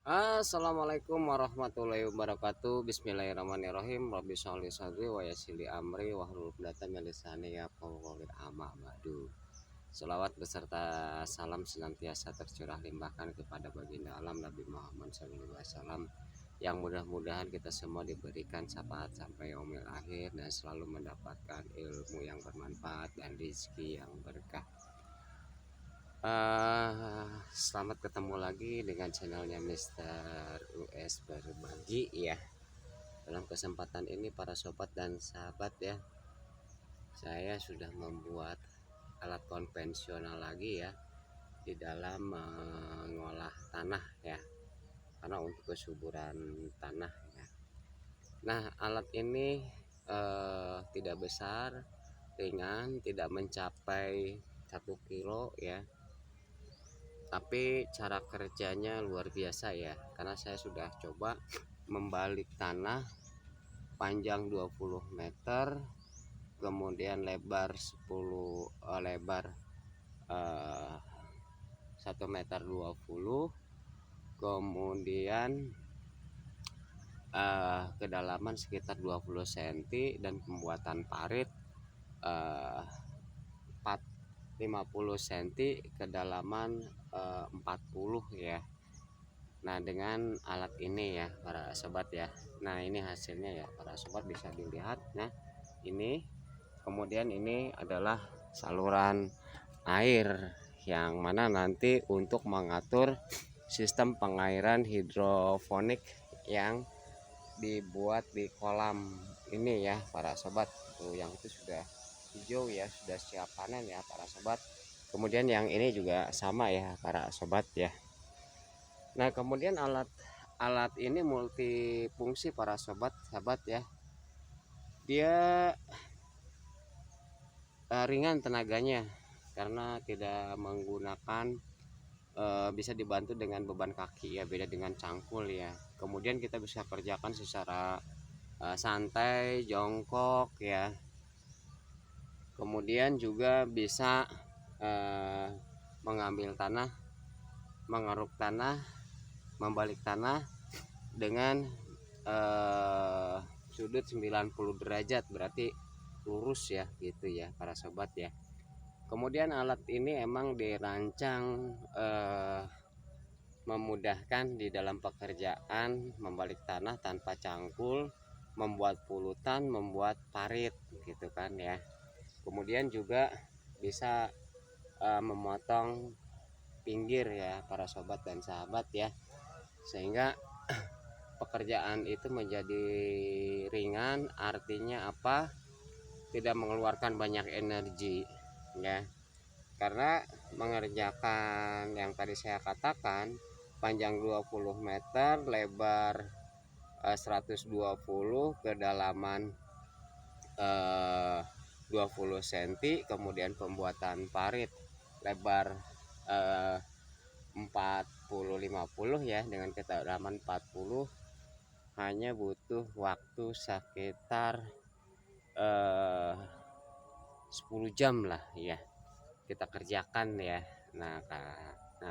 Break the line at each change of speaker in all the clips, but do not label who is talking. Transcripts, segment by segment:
Assalamualaikum warahmatullahi wabarakatuh. Bismillahirrahmanirrahim. Rabbi sholli sadri wa yassir amri wahlul 'uqdatam min lisani yafqahu qawli. Amma ba'du. Selawat beserta salam senantiasa tercurah limpahkan kepada baginda alam Nabi Muhammad SAW, yang mudah-mudahan kita semua diberikan syafaat sampai yaumil akhir dan selalu mendapatkan ilmu yang bermanfaat dan rezeki yang berkah. Selamat ketemu lagi dengan channelnya Mister US Berbagi ya. Dalam kesempatan ini para sobat dan sahabat ya, saya sudah membuat alat konvensional lagi ya di dalam mengolah tanah ya, karena untuk kesuburan tanah ya. Nah, alat ini tidak besar, ringan, tidak mencapai 1 kilo ya, tapi cara kerjanya luar biasa ya, karena saya sudah coba membalik tanah panjang 20 meter, kemudian lebar 1 meter 20, kemudian kedalaman sekitar 20 cm, dan pembuatan parit 50 cm, kedalaman 40 ya. Nah, dengan alat ini ya para sobat ya, nah ini hasilnya ya para sobat, bisa dilihat. Nah ini, kemudian ini adalah saluran air yang mana nanti untuk mengatur sistem pengairan hidroponik yang dibuat di kolam ini ya para sobat. Tuh, yang itu sudah hijau ya, sudah siap panen ya para sobat. Kemudian yang ini juga sama ya para sobat ya. Nah, kemudian alat ini multifungsi para sobat ya. Dia ringan tenaganya karena tidak menggunakan bisa dibantu dengan beban kaki ya, beda dengan cangkul ya. Kemudian kita bisa kerjakan secara santai, jongkok ya. Kemudian juga bisa mengambil tanah, mengeruk tanah, membalik tanah dengan sudut 90 derajat, berarti lurus ya gitu ya para sobat ya. Kemudian alat ini emang dirancang memudahkan di dalam pekerjaan membalik tanah tanpa cangkul, membuat pulutan, membuat parit gitu kan ya. Kemudian juga bisa memotong pinggir ya para sobat dan sahabat ya, sehingga pekerjaan itu menjadi ringan. Artinya apa? Tidak mengeluarkan banyak energi ya, karena mengerjakan yang tadi saya katakan, panjang 20 meter, lebar 120, kedalaman 20 cm, kemudian pembuatan parit lebar 40-50 ya, dengan kedalaman 40, hanya butuh waktu sekitar 10 jam lah ya kita kerjakan ya. Nah,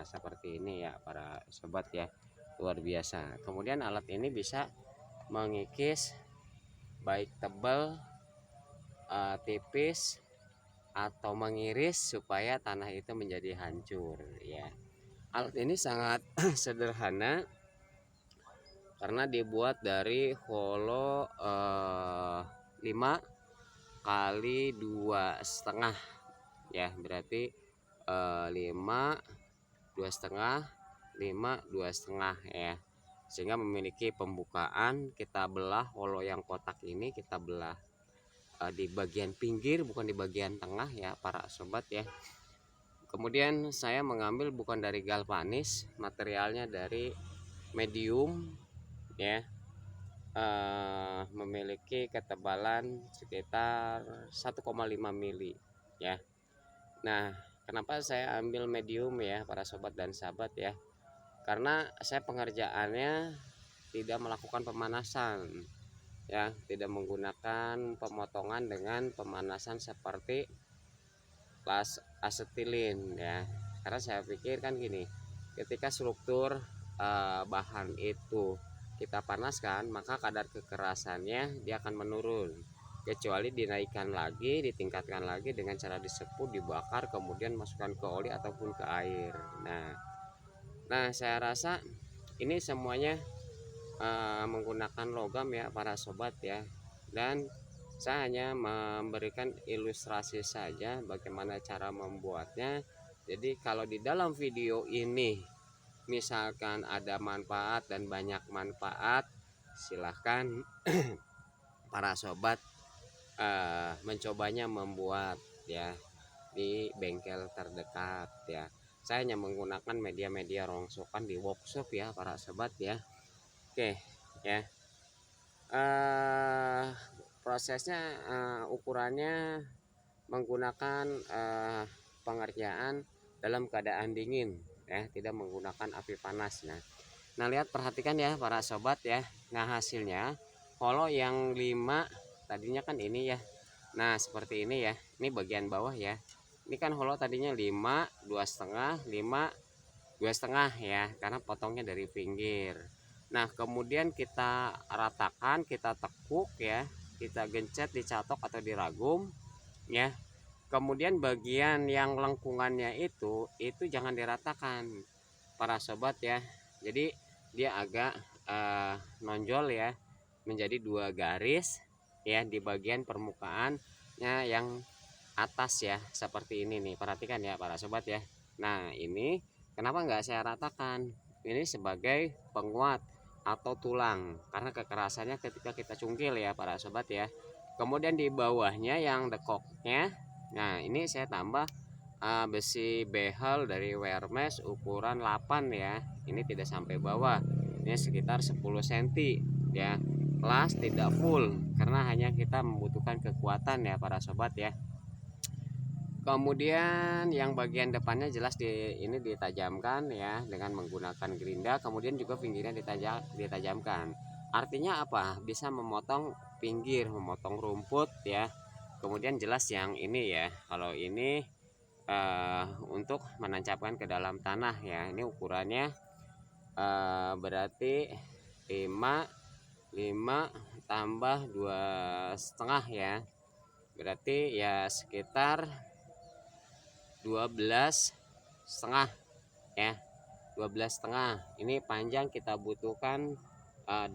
seperti ini ya para sobat ya, luar biasa. Kemudian alat ini bisa mengikis baik tebal, tipis, atau mengiris supaya tanah itu menjadi hancur ya. Alat ini sangat sederhana karena dibuat dari holo 5 kali 2,5 ya, berarti 5 2,5 5 2,5 ya, sehingga memiliki pembukaan. Kita belah holo yang kotak ini, kita belah di bagian pinggir, bukan di bagian tengah ya para sobat ya. Kemudian saya mengambil bukan dari galvanis, materialnya dari medium ya, memiliki ketebalan sekitar 1,5 mili ya. Nah, kenapa saya ambil medium ya para sobat dan sahabat ya, karena saya pengerjaannya tidak melakukan pemanasan ya, tidak menggunakan pemotongan dengan pemanasan seperti las asetilin ya. Karena saya pikir kan gini, ketika struktur bahan itu kita panaskan, maka kadar kekerasannya dia akan menurun, kecuali dinaikkan lagi, ditingkatkan lagi dengan cara diseput, dibakar, kemudian masukkan ke oli ataupun ke air. Nah saya rasa ini semuanya menggunakan logam ya para sobat ya, dan saya hanya memberikan ilustrasi saja bagaimana cara membuatnya. Jadi kalau di dalam video ini misalkan ada manfaat dan banyak manfaat, silahkan para sobat mencobanya membuat ya di bengkel terdekat ya. Saya hanya menggunakan media-media rongsokan di workshop ya para sobat ya. Oke ya, prosesnya ukurannya menggunakan pengerjaan dalam keadaan dingin ya, tidak menggunakan api panas. Nah lihat, perhatikan ya para sobat ya. Nah hasilnya holo yang 5 tadinya kan ini ya. Nah seperti ini ya, ini bagian bawah ya. Ini kan holo tadinya 5, 2,5, 5, 2,5 ya, karena potongnya dari pinggir. Nah kemudian kita ratakan, kita tekuk ya, kita gencet, dicatok atau diragum ya. Kemudian bagian yang lengkungannya itu jangan diratakan para sobat ya. Jadi dia agak nonjol ya, menjadi 2 garis ya di bagian permukaannya yang atas ya, seperti ini nih. Perhatikan ya para sobat ya. Nah ini kenapa nggak saya ratakan? Ini sebagai penguat atau tulang, karena kekerasannya ketika kita cungkil ya para sobat ya. Kemudian di bawahnya yang dekoknya, nah ini saya tambah besi behel dari Wermes ukuran 8 ya. Ini tidak sampai bawah, ini sekitar 10 cm ya. Kelas tidak full karena hanya kita membutuhkan kekuatan ya para sobat ya. Kemudian yang bagian depannya jelas ini ditajamkan ya dengan menggunakan gerinda, kemudian juga pinggirnya ditajamkan. Artinya apa? Bisa memotong pinggir, memotong rumput ya. Kemudian jelas yang ini ya, kalau ini untuk menancapkan ke dalam tanah ya. Ini ukurannya berarti 5 tambah 2,5 ya. Berarti ya sekitar 12,5 ya, 12,5. Ini panjang kita butuhkan 20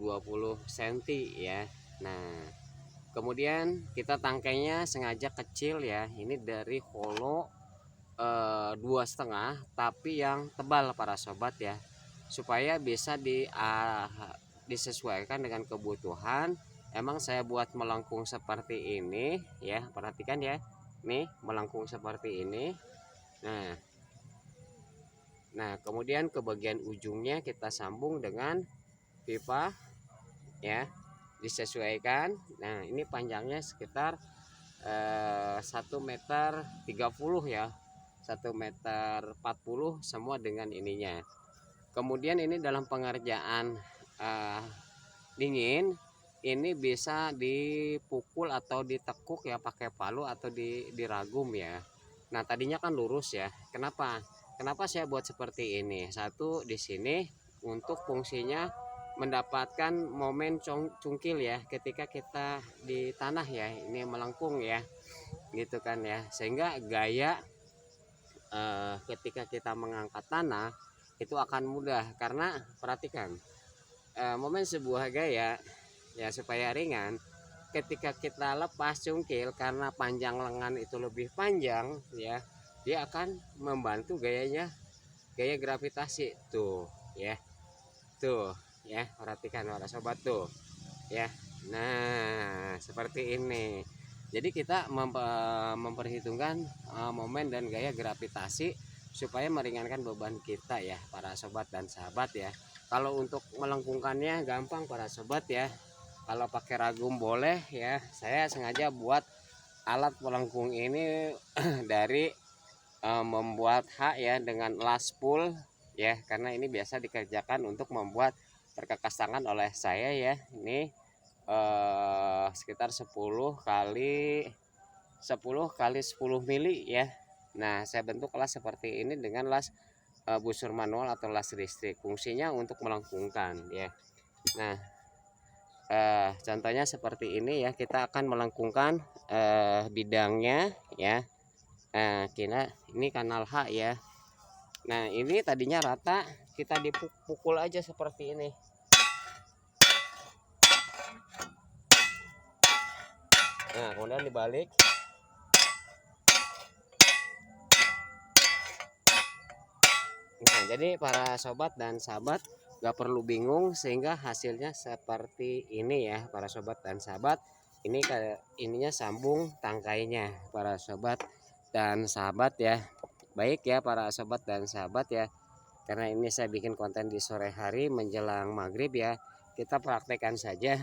cm ya. Nah kemudian kita tangkainya sengaja kecil ya, ini dari holo 2,5 tapi yang tebal para sobat ya, supaya bisa disesuaikan dengan kebutuhan. Emang saya buat melengkung seperti ini ya, perhatikan ya, nih melengkung seperti ini. Nah kemudian ke bagian ujungnya kita sambung dengan pipa ya, disesuaikan. Nah ini panjangnya sekitar 1,30 meter ya, 1,40 meter semua dengan ininya. Kemudian ini dalam pengerjaan dingin, ini bisa dipukul atau ditekuk ya pakai palu atau diragum ya. Nah tadinya kan lurus ya. Kenapa saya buat seperti ini? Satu, di sini untuk fungsinya mendapatkan momen cungkil ya ketika kita di tanah ya, ini melengkung ya gitu kan ya, sehingga gaya ketika kita mengangkat tanah itu akan mudah. Karena perhatikan momen sebuah gaya ya, supaya ringan ketika kita lepas cungkil, karena panjang lengan itu lebih panjang ya, dia akan membantu gaya gravitasi tuh ya, tuh ya, perhatikan para sobat tuh ya. Nah seperti ini. Jadi kita memperhitungkan momen dan gaya gravitasi supaya meringankan beban kita ya para sobat dan sahabat ya. Kalau untuk melengkungkannya gampang para sobat ya. Kalau pakai ragum boleh ya. Saya sengaja buat alat melengkung ini dari membuat H ya dengan las pull ya, karena ini biasa dikerjakan untuk membuat perkakas tangan oleh saya ya. Ini sekitar 10 kali 10 mili ya. Nah saya bentuk las seperti ini dengan las busur manual atau las listrik. Fungsinya untuk melengkungkan ya. Nah, contohnya seperti ini ya, kita akan melengkungkan bidangnya ya. Kita ini kanal H ya. Nah, ini tadinya rata, kita dipukul aja seperti ini. Nah, kemudian dibalik. Nah, jadi para sobat dan sahabat gak perlu bingung, sehingga hasilnya seperti ini ya para sobat dan sahabat. Ini ininya sambung tangkainya para sobat dan sahabat ya. Baik ya para sobat dan sahabat ya, karena ini saya bikin konten di sore hari menjelang maghrib ya, kita praktekkan saja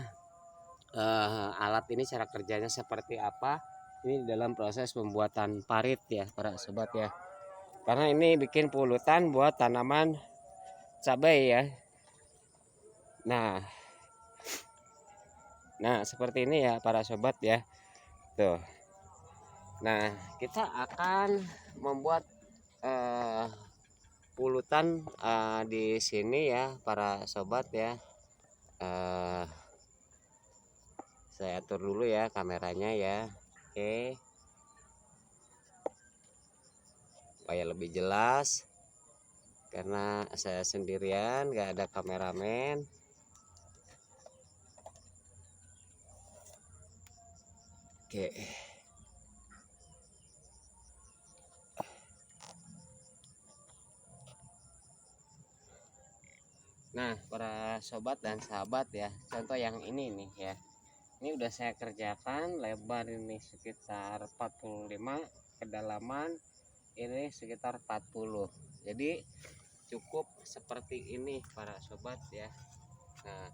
alat ini cara kerjanya seperti apa. Ini dalam proses pembuatan parit ya para sobat ya, karena ini bikin polutan buat tanaman cabai ya. Nah seperti ini ya para sobat ya tuh. Nah, kita akan membuat polutan di sini ya para sobat ya. Saya atur dulu ya kameranya ya. Oke, supaya lebih jelas, karena saya sendirian gak ada kameramen. Oke. Nah, para sobat dan sahabat ya, contoh yang ini nih ya. Ini udah saya kerjakan, lebar ini sekitar 45, kedalaman ini sekitar 40. Jadi cukup seperti ini para sobat ya. Nah,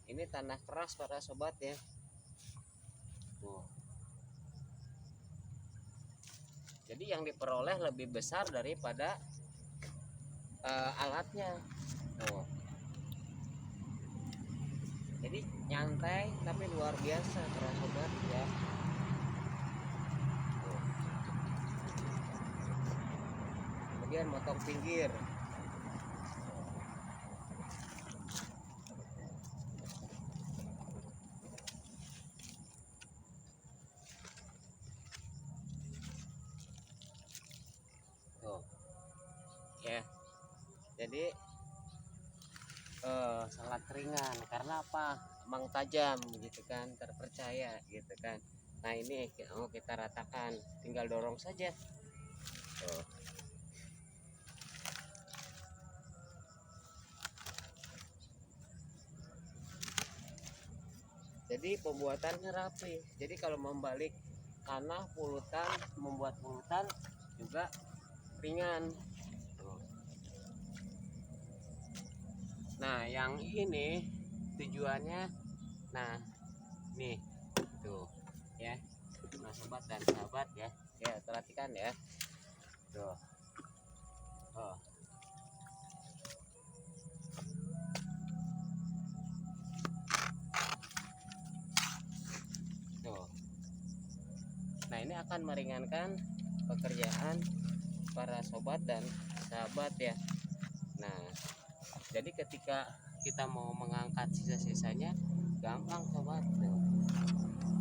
ini tanah keras para sobat ya. Tuh. Jadi yang diperoleh lebih besar daripada alatnya. Tuh. Jadi nyantai tapi luar biasa para sobat ya. Tuh. Kemudian motong pinggir. Ya, jadi sangat ringan. Karena apa? Emang tajam gitu kan, terpercaya gitu kan. Nah, ini mau kita ratakan, tinggal dorong saja. Tuh. Jadi pembuatannya rapi. Jadi kalau membalik tanah polutan, membuat polutan juga ringan. Nah, yang ini tujuannya, nah nih tuh ya, nah sobat dan sahabat ya, perhatikan ya tuh. Oh. Tuh. Nah, ini akan meringankan pekerjaan para sobat dan sahabat ya. Nah, jadi ketika kita mau mengangkat sisa-sisanya gampang sobat. Tuh.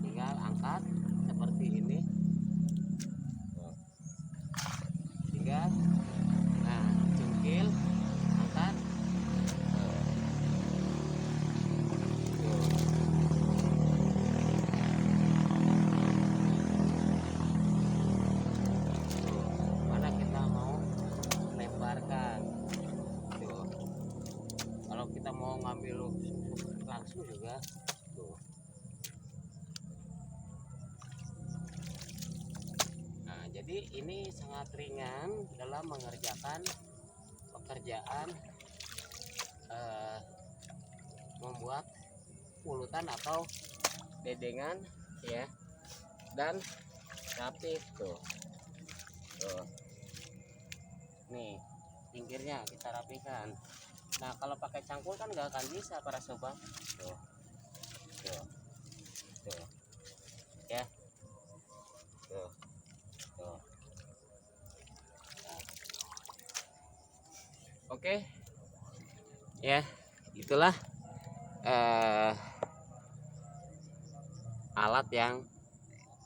Tinggal angkat seperti ini. Tuh. Tinggal cungkil, angkat. Mana kita mau lemparkan. Tuh. Kalau kita mau ngambil langsung juga tuh. Nah, jadi ini sangat ringan dalam mengerjakan pekerjaan membuat polutan atau bedengan ya, dan rapi tuh. Tuh. Nih pinggirnya kita rapikan. Nah kalau pakai cangkul kan nggak akan bisa para sobat. Tuh, tuh, tuh, ya, tuh, tuh. Nah. Oke, ya itulah alat yang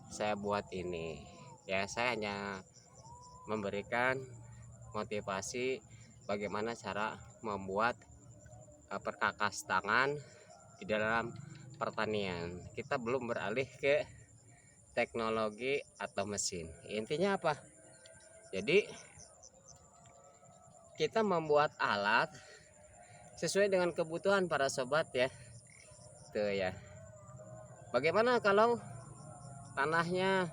saya buat ini. Ya saya hanya memberikan motivasi bagaimana cara membuat perkakas tangan di dalam pertanian. Kita belum beralih ke teknologi atau mesin. Intinya apa? Jadi kita membuat alat sesuai dengan kebutuhan para sobat ya. Tuh ya. Bagaimana kalau tanahnya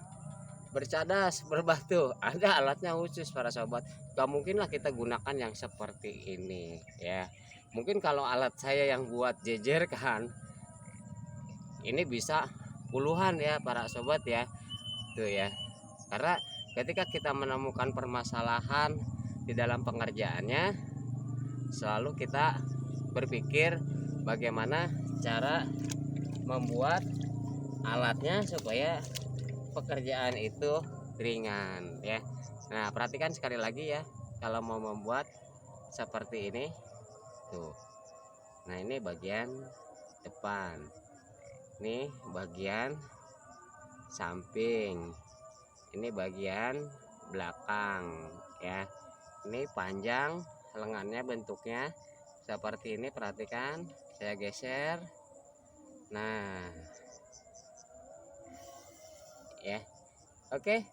bercadas, berbatu? Ada alatnya khusus para sobat. Gak mungkin lah kita gunakan yang seperti ini ya. Mungkin kalau alat saya yang buat jejer kan, ini bisa puluhan ya para sobat ya. Tuh ya. Karena ketika kita menemukan permasalahan di dalam pengerjaannya, selalu kita berpikir bagaimana cara membuat alatnya supaya pekerjaan itu ringan ya. Nah perhatikan sekali lagi ya, kalau mau membuat seperti ini tuh. Nah ini bagian depan, ini bagian samping, ini bagian belakang ya. Ini panjang lengannya, bentuknya seperti ini. Perhatikan, saya geser. Nah ya, oke,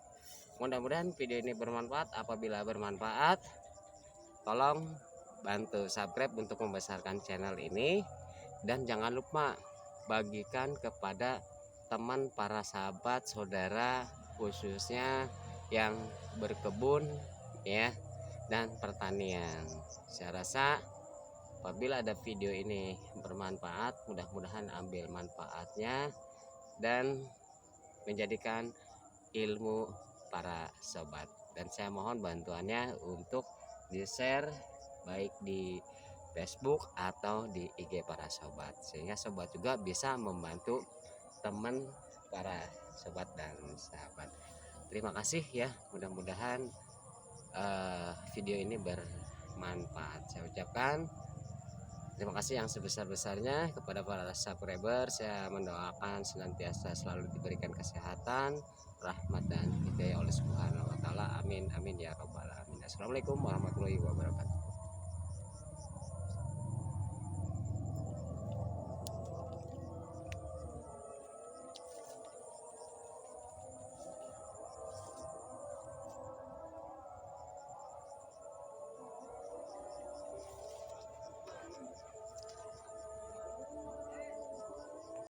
mudah-mudahan video ini bermanfaat. Apabila bermanfaat, tolong bantu subscribe untuk membesarkan channel ini, dan jangan lupa bagikan kepada teman, para sahabat, saudara, khususnya yang berkebun ya dan pertanian. Saya rasa apabila ada video ini bermanfaat, mudah-mudahan ambil manfaatnya dan menjadikan ilmu para sobat. Dan saya mohon bantuannya untuk di-share baik di Facebook atau di IG para sobat, sehingga sobat juga bisa membantu teman para sobat dan sahabat. Terima kasih ya, mudah-mudahan video ini bermanfaat. Saya ucapkan terima kasih yang sebesar-besarnya kepada para subscriber. Saya mendoakan senantiasa selalu diberikan kesehatan, rahmat dan hidayah oleh Subhanahu wa taala. Amin amin ya rabbal alamin. Assalamualaikum warahmatullahi wabarakatuh.